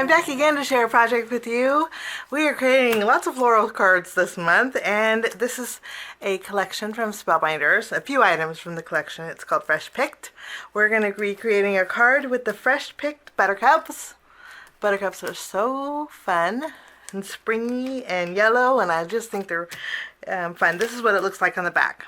I'm back again to share a project with you. We are creating lots of floral cards this month, and this is a collection from Spellbinders, a few items from the collection. It's called Fresh Picked. We're going to be creating a card with the Fresh Picked Buttercups. Buttercups are so fun and springy and yellow, and I just think they're fun. This is what it looks like on the back.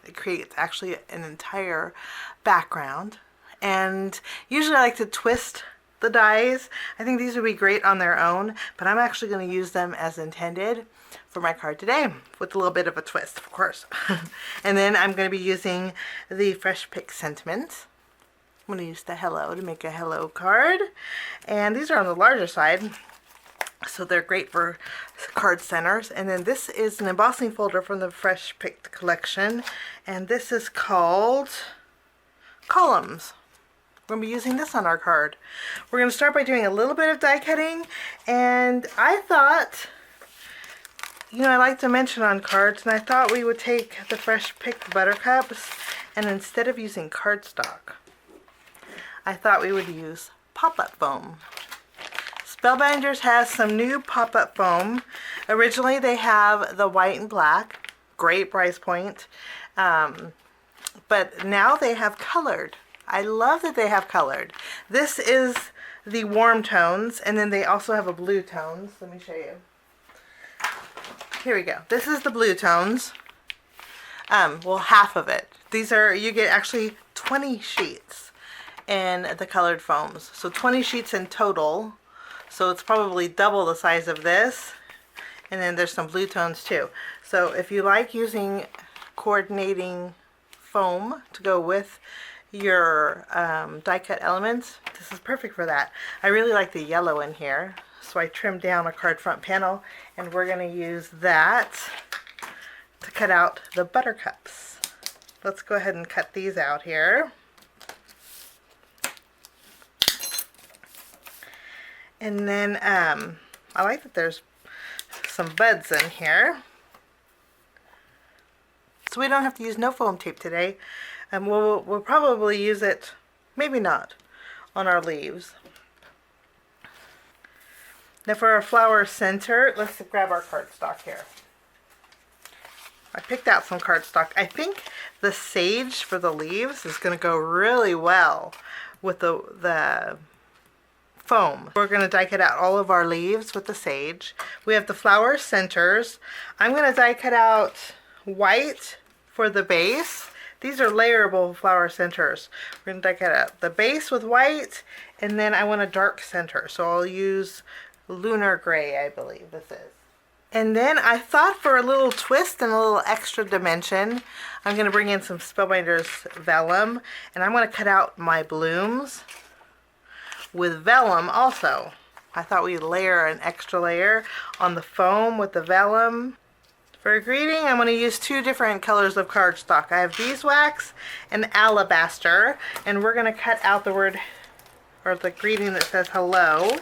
It creates actually an entire background, and usually I like to twist the dies. I think these would be great on their own, but I'm actually going to use them as intended for my card today with a little bit of a twist, of course. And then I'm going to be using the Fresh Pick Sentiment. I'm going to use the hello to make a hello card, and these are on the larger side, so they're great for card centers. And then this is an embossing folder from the Fresh Picked collection, and this is called Columns. We're going to be using this on our card. We're going to start by doing a little bit of die cutting, and I thought, I like to mention on cards, and I thought we would take the Fresh Picked Buttercups, and instead of using cardstock, I thought we would use pop-up foam. Spellbinders has some new pop-up foam. Originally they have the white and black, great price point, but now they have colored. I love that they have colored. This is the warm tones, and then they also have a blue tones. Let me show you. Here we go. This is the blue tones. Well, half of it. These are, you get actually 20 sheets in the colored foams. So 20 sheets in total. So it's probably double the size of this. And then there's some blue tones too. So if you like using coordinating foam to go with your die cut elements, this is perfect for that. I really like the yellow in here, so I trimmed down a card front panel, and we're going to use that to cut out the buttercups. Let's go ahead and cut these out here. And then I like that there's some buds in here, so we don't have to use no foam tape today. And we'll probably use it, maybe not, on our leaves. Now for our flower center, let's grab our cardstock here. I picked out some cardstock. I think the sage for the leaves is going to go really well with the foam. We're going to die cut out all of our leaves with the sage. We have the flower centers. I'm going to die cut out white for the base. These are layerable flower centers. We're going to die cut out the base with white, and then I want a dark center. So I'll use Lunar gray, I believe this is. And then I thought for a little twist and a little extra dimension, I'm going to bring in some Spellbinders vellum, and I'm going to cut out my blooms with vellum also. I thought we'd layer an extra layer on the foam with the vellum. For a greeting, I'm going to use two different colors of cardstock. I have beeswax and alabaster, and we're going to cut out the word, or the greeting that says hello.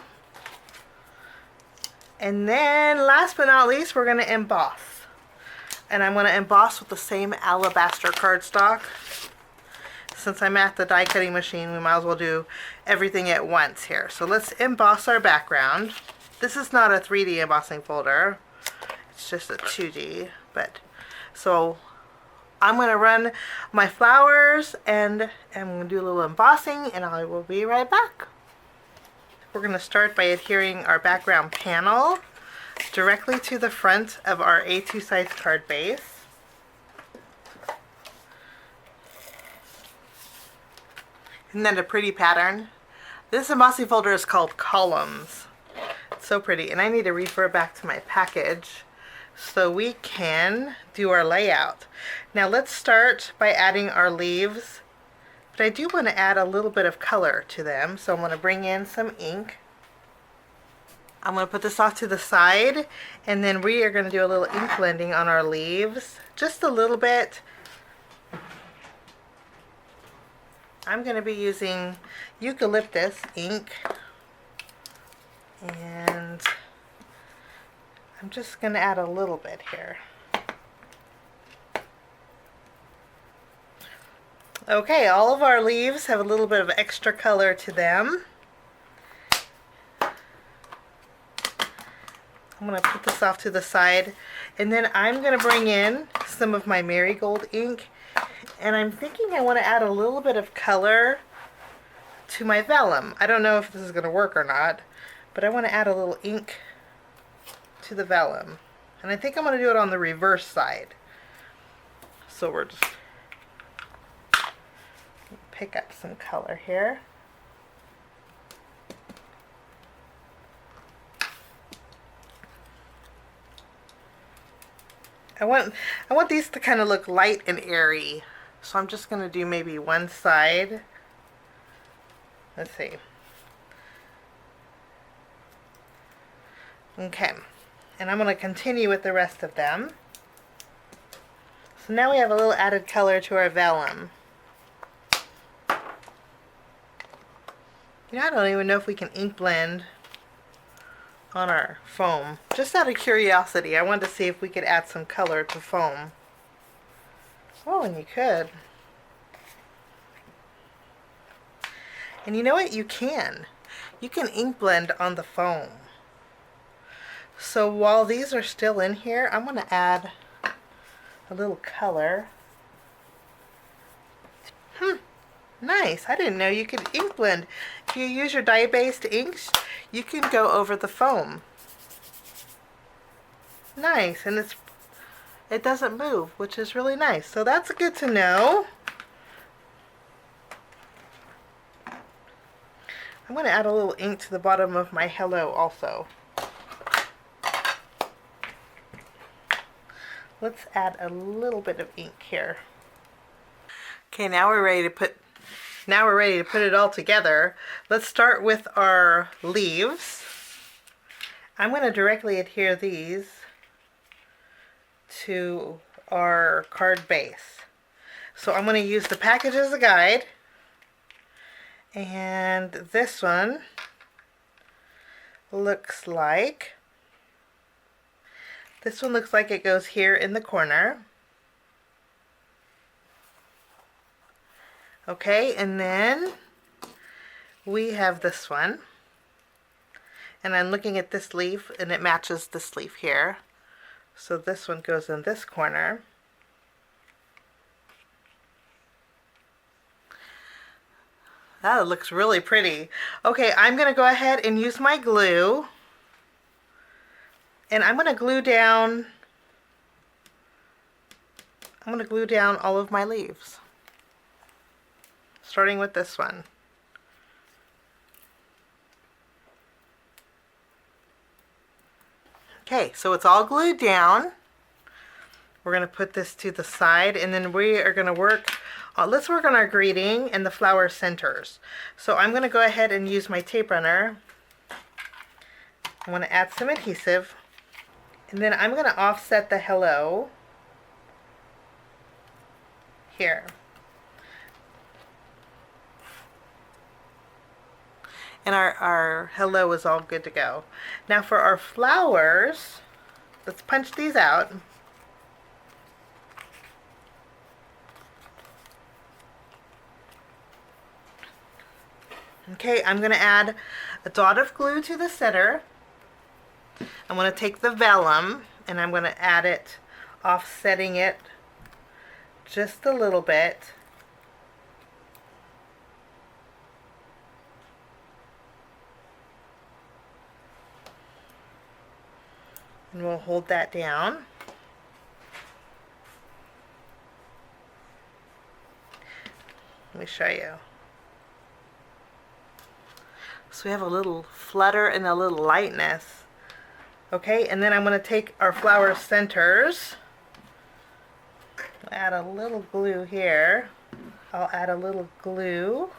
And then last but not least, we're going to emboss. And I'm going to emboss with the same alabaster cardstock. Since I'm at the die cutting machine, we might as well do everything at once here. So let's emboss our background. This is not a 3D embossing folder. It's just a 2D, but so I'm going to run my flowers, and I'm going to do a little embossing, and I will be right back. We're going to start by adhering our background panel directly to the front of our A2 size card base. Isn't that a pretty pattern? This embossing folder is called Columns. It's so pretty, and I need to refer back to my package so we can do our layout. Now let's start by adding our leaves, but I do want to add a little bit of color to them, so I'm going to bring in some ink. I'm going to put this off to the side, and then we are going to do a little ink blending on our leaves, just a little bit. I'm going to be using Eucalyptus ink, and I'm just going to add a little bit here. Okay, all of our leaves have a little bit of extra color to them. I'm going to put this off to the side, and then I'm going to bring in some of my Marigold ink, and I'm thinking I want to add a little bit of color to my vellum. I don't know if this is going to work or not, but I want to add a little ink to the vellum, and I think I'm going to do it on the reverse side. So we're just pick up some color here. I want these to kind of look light and airy. So I'm just going to do maybe one side. Let's see. Okay. And I'm going to continue with the rest of them. So now we have a little added color to our vellum. You know, I don't even know if we can ink blend on our foam. Just out of curiosity, I wanted to see if we could add some color to foam. Oh, and you could. And you know what? You can. You can ink blend on the foam. So while these are still in here, I'm going to add a little color. Nice. I didn't know you could ink blend. If you use your dye-based inks, you can go over the foam. Nice. And it doesn't move, which is really nice. So that's good to know. I'm going to add a little ink to the bottom of my hello also. Let's add a little bit of ink here. Okay, now we're ready to put it all together. Let's start with our leaves. I'm going to directly adhere these to our card base. So I'm going to use the package as a guide. And this one looks like it goes here in the corner. Okay, and then we have this one. And I'm looking at this leaf, and it matches this leaf here. So this one goes in this corner. That looks really pretty. Okay, I'm going to go ahead and use my glue. And I'm going to glue down all of my leaves. Starting with this one. Okay, so it's all glued down. We're going to put this to the side, and then we are going to work, let's work on our greeting and the flower centers. So I'm going to go ahead and use my tape runner. I'm going to add some adhesive, and then I'm going to offset the hello here. And our hello is all good to go. Now for our flowers, let's punch these out. Okay, I'm going to add a dot of glue to the center. I'm going to take the vellum and I'm going to add it, offsetting it just a little bit. And we'll hold that down. Let me show you. So we have a little flutter and a little lightness. Okay, and then I'm going to take our flower centers. Add a little glue here. I'll add a little glue.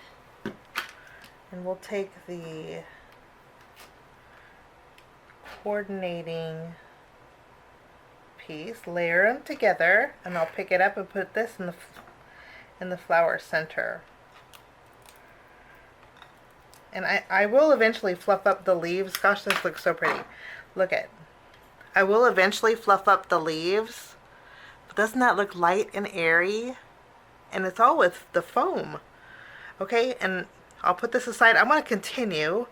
And we'll take the coordinating piece, layer them together, and I'll pick it up and put this in the flower center. And I will eventually fluff up the leaves. Gosh, this looks so pretty. Look at. I will eventually fluff up the leaves. But doesn't that look light and airy? And it's all with the foam. Okay, and I'll put this aside. I'm going to continue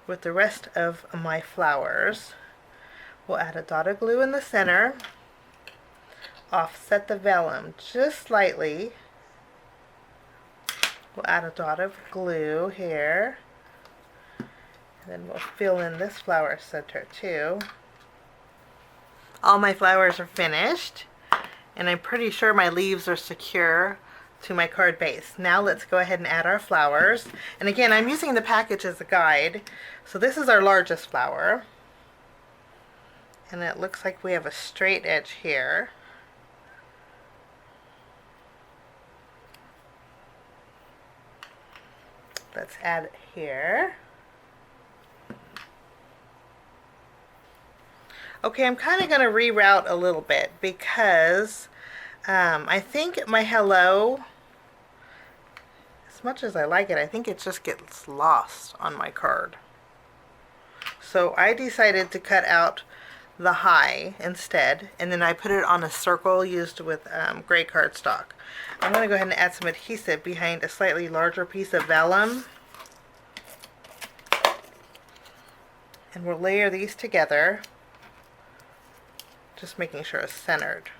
with the rest of my flowers. We'll add a dot of glue in the center. Offset the vellum just slightly. We'll add a dot of glue here. And then we'll fill in this flower center too. All my flowers are finished, and I'm pretty sure my leaves are secure to my card base. Now let's go ahead and add our flowers. And again, I'm using the package as a guide. So this is our largest flower. And it looks like we have a straight edge here. Let's add it here. Okay, I'm kind of going to reroute a little bit because I think my hello, as much as I like it, I think it just gets lost on my card. So I decided to cut out the hi instead, and then I put it on a circle used with gray cardstock. I'm going to go ahead and add some adhesive behind a slightly larger piece of vellum. And we'll layer these together, just making sure it's centered.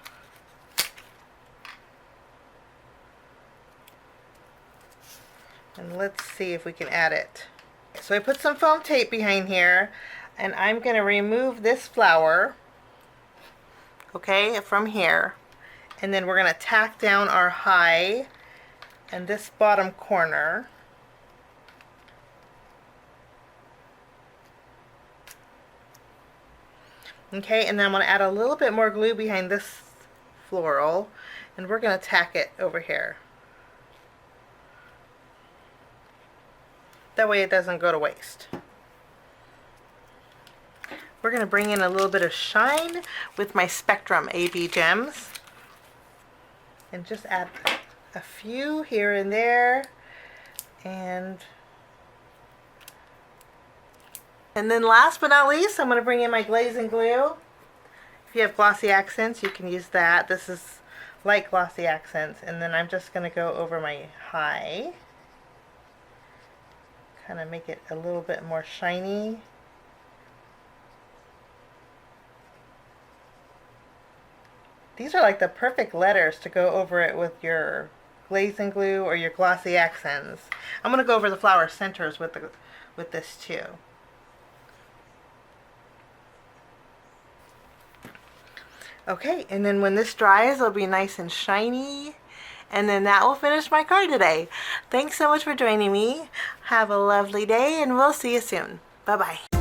And let's see if we can add it. So I put some foam tape behind here, and I'm going to remove this flower, okay, from here. And then we're going to tack down our hi and this bottom corner. Okay, and then I'm going to add a little bit more glue behind this floral, and we're going to tack it over here. That way it doesn't go to waste. We're going to bring in a little bit of shine with my Spectrum AB gems. And just add a few here and there. And then last but not least, I'm going to bring in my glaze and glue. If you have glossy accents, you can use that. This is light glossy accents. And then I'm just going to go over my hi. Kind of make it a little bit more shiny. These are like the perfect letters to go over it with your glaze and glue or your glossy accents. I'm going to go over the flower centers with this too. Okay, and then when this dries, it'll be nice and shiny. And then that will finish my card today. Thanks so much for joining me. Have a lovely day, and we'll see you soon. Bye-bye.